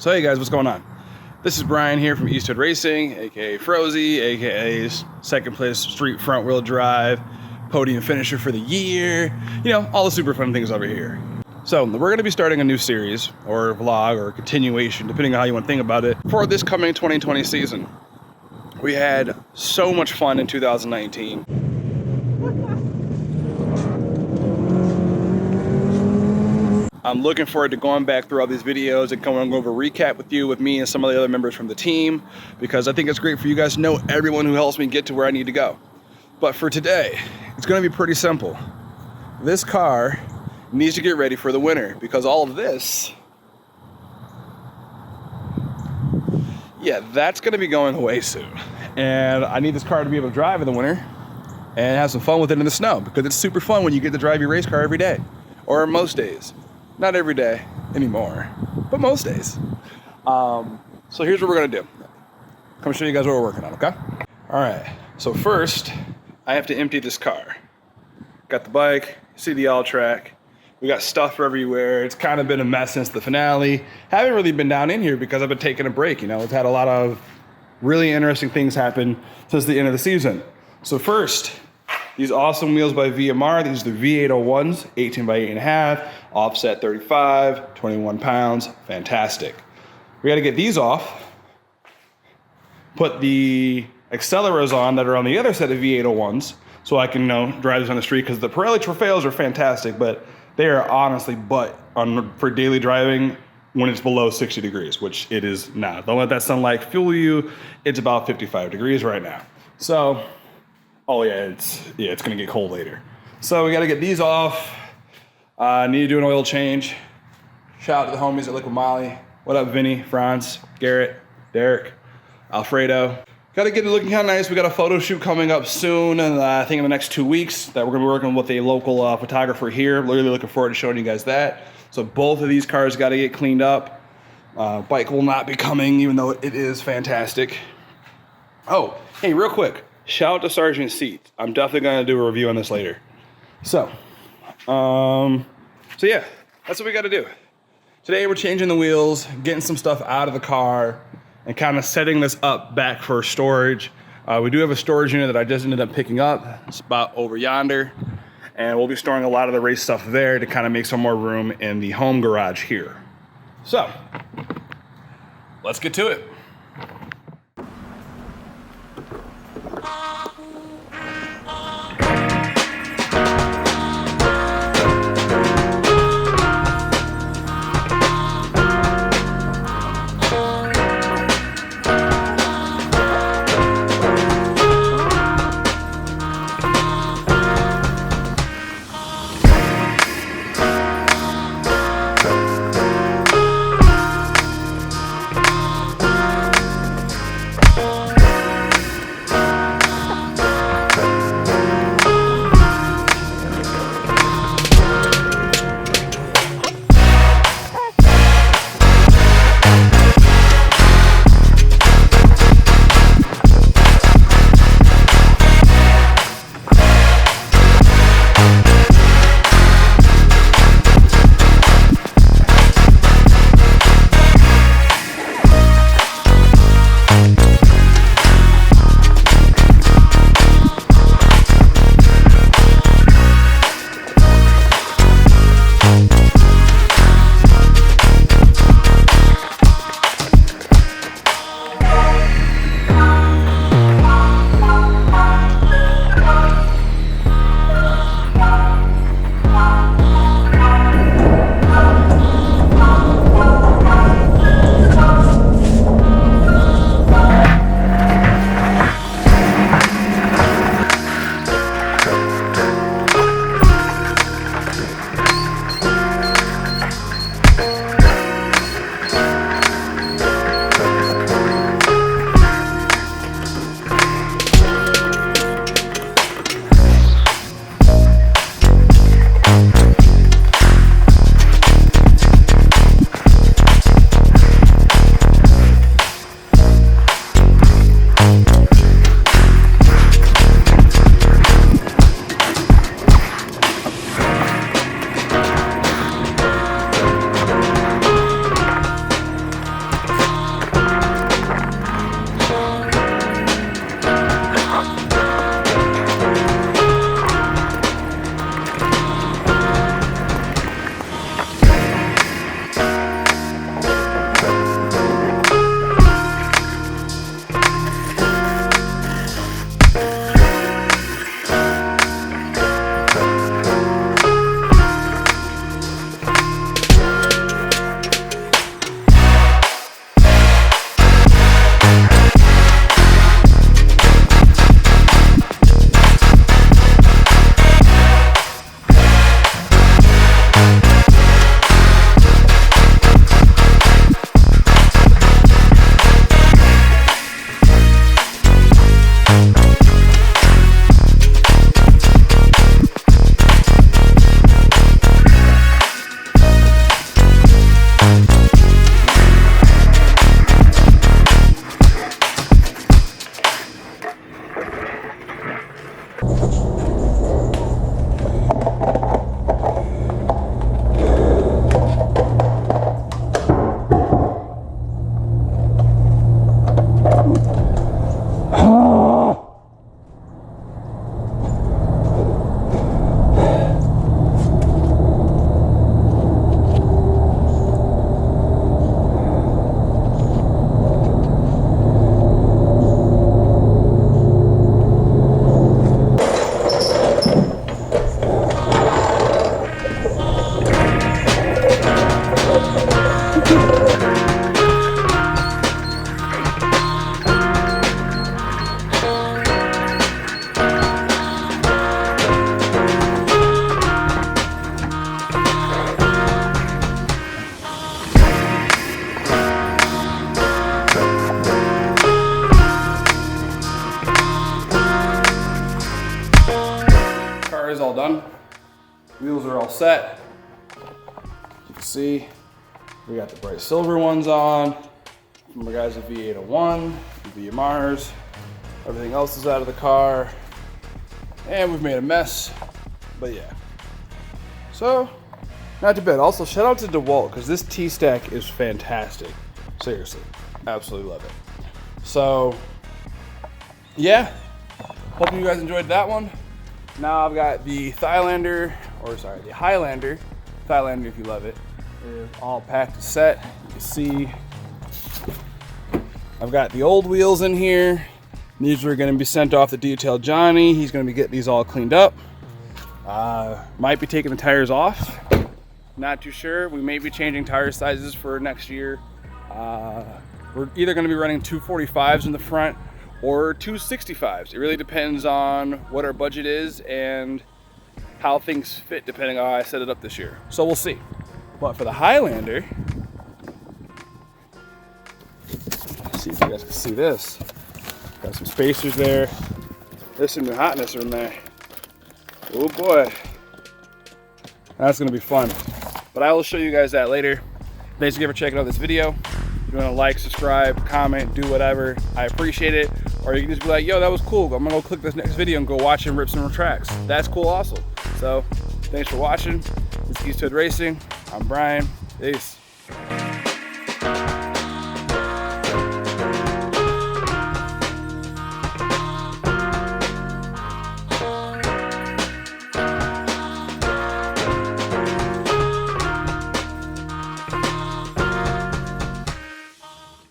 So hey guys, what's going on? This is Brian here from Easthood Racing, aka Frozy, aka second place street front wheel drive, podium finisher for the year. You know, all the super fun things over here. So we're going to be starting a new series, or vlog, or continuation, depending on how you want to think about it, for this coming 2020 season. We had so much fun in 2019. I'm looking forward to going back through all these videos and going over a recap with me and some of the other members from the team, because I think it's great for you guys to know everyone who helps me get to where I need to go. But for today, it's going to be pretty simple. This car needs to get ready for the winter, because all of this, yeah, that's going to be going away soon. And I need this car to be able to drive in the winter and have some fun with it in the snow, because it's super fun when you get to drive your race car every day, or most days. Not every day anymore, but most days. So here's what we're gonna do. Come show you guys what we're working on, okay? All right, so first, I have to empty this car. Got the bike, see the all track. We got stuff everywhere. It's kind of been a mess since the finale. Haven't really been down in here because I've been taking a break, you know? We've had a lot of really interesting things happen since the end of the season. So first, these awesome wheels by VMR. These are the V801s, 18 by 8.5, offset 35, 21 pounds, fantastic. We gotta get these off, put the acceleros on that are on the other set of V801s, so I can, you know, drive these on the street, because the Pirelli Trofeos are fantastic, but they are honestly for daily driving when it's below 60 degrees, which it is now. Don't let that sunlight fool you. It's about 55 degrees right now. So, oh yeah, it's gonna get cold later. So we gotta get these off. Need to do an oil change. Shout out to the homies at Liquid Molly. What up, Vinny, Franz, Garrett, Derek, Alfredo. Gotta get it looking kind of nice. We got a photo shoot coming up soon, and I think in the next 2 weeks that we're gonna be working with a local photographer here. Really looking forward to showing you guys that. So both of these cars gotta get cleaned up. Bike will not be coming, even though it is fantastic. Oh, hey, real quick. Shout out to Sergeant Seats. I'm definitely gonna do a review on this later. So yeah, that's what we gotta do. Today we're changing the wheels, getting some stuff out of the car, and kind of setting this up back for storage. We do have a storage unit that I just ended up picking up. It's about over yonder. And we'll be storing a lot of the race stuff there to kind of make some more room in the home garage here. So, let's get to it. Wheels are all set. You can see we got the bright silver ones on. From the guys at V801, VMRs. Everything else is out of the car. And we've made a mess, but yeah. So, not too bad. Also, shout out to DeWalt, because this T-Stack is fantastic. Seriously, absolutely love it. So, yeah. Hope you guys enjoyed that one. Now I've got the Highlander, Highlander if you love it, is all packed and set. You can see I've got the old wheels in here. These are going to be sent off to Detail Johnny. He's going to be getting these all cleaned up. Might be taking the tires off. Not too sure. We may be changing tire sizes for next year. We're either going to be running 245s in the front or 265s. It really depends on what our budget is and how things fit depending on how I set it up this year. So we'll see. But for the Highlander, let's see if you guys can see this. Got some spacers there. There's some new hotness in there. Oh boy. That's gonna be fun. But I will show you guys that later. Thanks again for checking out this video. If you wanna like, subscribe, comment, do whatever, I appreciate it. Or you can just be like, yo, that was cool. I'm gonna go click this next video and go watch him rip some tracks. That's cool also. So, thanks for watching. This is Easthood Racing. I'm Brian. Peace.